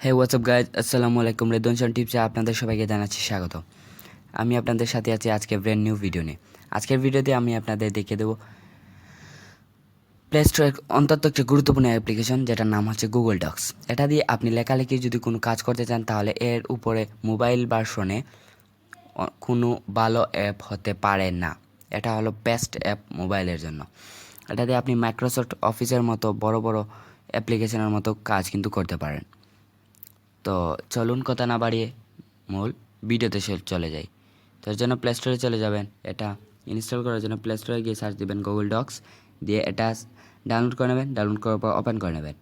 হে WhatsApp guys, আসসালামু আলাইকুম। রেদনশন টিপসে আপনাদের সবাইকে জানাচ্ছি স্বাগত। আমি আপনাদের সাথে আছি আজকে ব্র্যান্ড নিউ ভিডিও নিয়ে। আজকের ভিডিওতে আমি আপনাদের দেখিয়ে দেবো প্লে স্টোরের অন্তত একটা গুরুত্বপূর্ণ অ্যাপ্লিকেশন, যেটার নাম হচ্ছে গুগল ডক্স। এটা দিয়ে আপনি লেখালেখি যদি কোনো কাজ করতে চান, তাহলে এর উপরে মোবাইল ভার্সনে কোনো ভালো অ্যাপ হতে পারে না। এটা হলো বেস্ট অ্যাপ মোবাইলের জন্য। এটা দিয়ে আপনি মাইক্রোসফট অফিসের মতো বড় বড় অ্যাপ্লিকেশনের মতো কাজ কিন্তু করতে পারেন। তো চলুন কথা না বাড়িয়ে মূল ভিডিওতে চলে যাই। তো এর জন্য প্লে স্টোরে চলে যাবেন। এটা ইনস্টল করার জন্য প্লে স্টোরে গিয়ে সার্চ দিবেন গুগল ডক্স, দিয়ে এটা ডাউনলোড করে নেবেন। ডাউনলোড করার পর ওপেন করে নেবেন।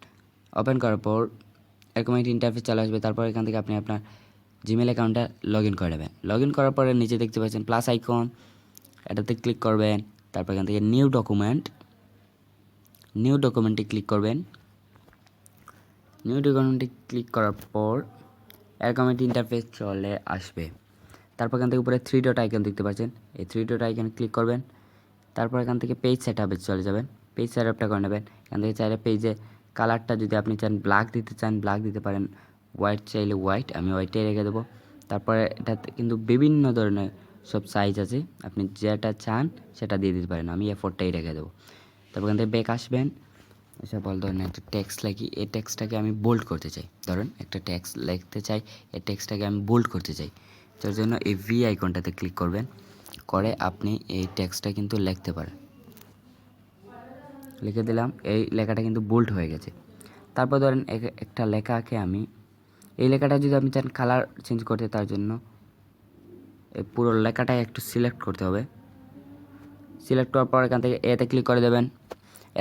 ওপেন করার পর এরকম একটি ইন্টারফেস চলে আসবে। তারপর এখান থেকে আপনি আপনার জিমেল অ্যাকাউন্টটা লগ ইন করে নেবেন। লগ ইন করার পরে নিচে দেখতে পাচ্ছেন প্লাস আইকন, এটাতে ক্লিক করবেন। তারপর এখান থেকে নিউ ডকুমেন্টে ক্লিক করবেন। নিউ ডকুমেন্টে ক্লিক করার পর এরকম একটি ইন্টারফেস চলে আসবে। তারপর এখান থেকে উপরে 3 ডট আইকন দেখতে পাচ্ছেন, এই 3 ডট আইকনে ক্লিক করবেন। তারপর এখান থেকে পেজ সেটআপে চলে যাবেন। পেজ সেটআপটা করে নেবেন। এখান থেকে চাইলে পেজে কালারটা যদি আপনি চান ব্ল্যাক দিতে চান ব্ল্যাক দিতে পারেন, হোয়াইট চাইলে হোয়াইট, আমি হোয়াইটটাই রেখে দেবো। তারপরে এটাতে কিন্তু বিভিন্ন ধরনের সব সাইজ আছে, আপনি যেটা চান সেটা দিয়ে দিতে পারেন, আমি A4টাই রেখে দেবো। তারপর এখান থেকে ব্যাক আসবেন। এসব বল, ধরেন একটা টেক্সট লিখি, এই টেক্সটটাকে আমি বোল্ড করতে চাই। ধরুন একটা টেক্সট লিখতে চাই, এই টেক্সটটাকে আমি বোল্ড করতে চাই। তার জন্য এই ভি আইকনটাতে ক্লিক করবেন, করে আপনি এই টেক্সটটা কিন্তু লিখতে পারেন। লিখে দিলাম, এই লেখাটা কিন্তু বোল্ড হয়ে গেছে। তারপর ধরেন একটা লেখাকে আমি, এই লেখাটা যদি আপনি চান কালার চেঞ্জ করতে, তার জন্য এই পুরো লেখাটাই একটু সিলেক্ট করতে হবে। সিলেক্ট করার পর এখান থেকে এতে ক্লিক করে দেবেন।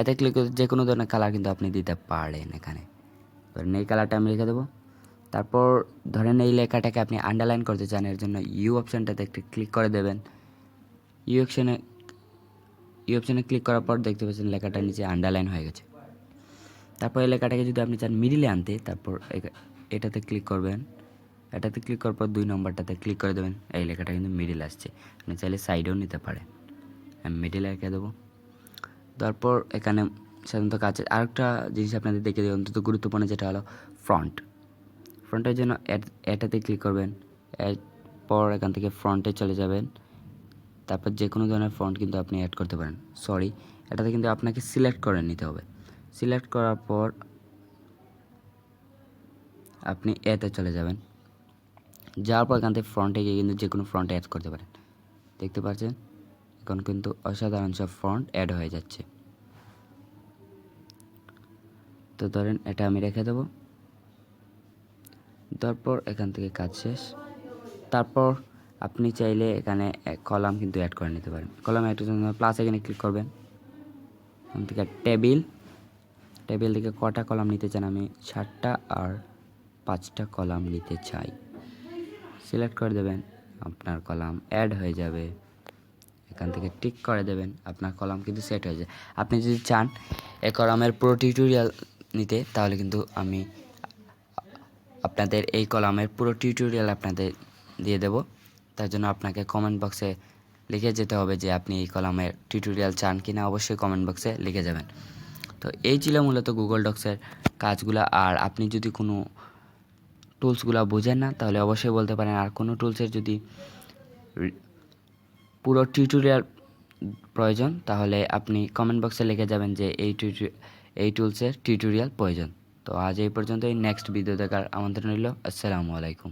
এতে ক্লিক করে যে কোনো ধরনের কালার কিন্তু আপনি দিতে পারেন। এখানে ধরেন এই কালারটা আমি লিখে দেবো। তারপর ধরেন এই লেখাটাকে আপনি আন্ডারলাইন করতে চান, এর জন্য ইউ অপশানটাতে একটু ক্লিক করে দেবেন। ইউ অপশানে ক্লিক করার পর দেখতে পাচ্ছেন লেখাটা নিচে আন্ডারলাইন হয়ে গেছে। তারপর এই লেখাটাকে যদি আপনি চান মিডিলে আনতে, তারপর এটাতে ক্লিক করবেন। এটাতে ক্লিক করার পর 2 নম্বরটাতে ক্লিক করে দেবেন। এই লেখাটা কিন্তু মিডিল আসছে, আপনি চাইলে সাইডেও নিতে পারেন। আমি মিডিলে রেখে দেবো। তারপর এখানে সাধারণত কাছে আরেকটা জিনিস আপনাদের দেখে দিই অন্তত গুরুত্বপূর্ণ, যেটা হলো ফ্রন্টের জন্য এটাতে ক্লিক করবেন। এরপর এখান থেকে ফ্রন্টে চলে যাবেন। তারপর যে কোনো ধরনের ফন্ট কিন্তু আপনি অ্যাড করতে পারেন। এটাতে কিন্তু আপনাকে সিলেক্ট করে নিতে হবে। সিলেক্ট করার পর আপনি এতে চলে যাবেন। যাওয়ার পর এখান থেকে ফ্রন্টে গিয়ে কিন্তু যে কোনো ফ্রন্ট অ্যাড করতে পারেন। দেখতে পাচ্ছেন এখন কিন্তু অসাধারণ সব ফন্ট অ্যাড হয়ে যাচ্ছে। তো ধরেন এটা আমি রেখে দেবো। তারপর এখান থেকে কাজ শেষ। তারপর আপনি চাইলে এখানে কলাম কিন্তু অ্যাড করে নিতে পারেন। কলাম অ্যাড করার জন্য প্লাস এখানে ক্লিক করবেন। এখান থেকে টেবিল থেকে কটা কলাম নিতে চান, আমি 7টা আর 5টা কলাম নিতে চাই। সিলেক্ট করে দেবেন, আপনার কলাম অ্যাড হয়ে যাবে। এখান থেকে টিক করে দেবেন, আপনার কলাম কিন্তু সেট হয়ে যায়। আপনি যদি চান এই কলামের পুরো টিউটোরিয়াল নিতে, তাহলে কিন্তু আমি আপনাদের এই কলামের পুরো টিউটোরিয়াল আপনাদের দিয়ে দেব। তার জন্য আপনাকে কমেন্ট বক্সে লিখে যেতে হবে যে আপনি এই কলামের টিউটোরিয়াল চান কিনা, অবশ্যই কমেন্ট বক্সে লিখে যাবেন। তো এই ছিল মূলত গুগল ডক্সের কাজগুলো। আর আপনি যদি কোনো টুলসগুলো বোঝেন না, তাহলে অবশ্যই বলতে পারেন। আর কোনো টুলসের যদি পুরো টিউটোরিয়াল প্রয়োজন, তাহলে আপনি কমেন্ট বক্সে লিখে যাবেন যে এই টুলসের টিউটোরিয়াল প্রয়োজন। তো আজ এই পর্যন্তই। নেক্সট ভিডিও দেখার আমন্ত্রণ রইল। আসসালামু আলাইকুম।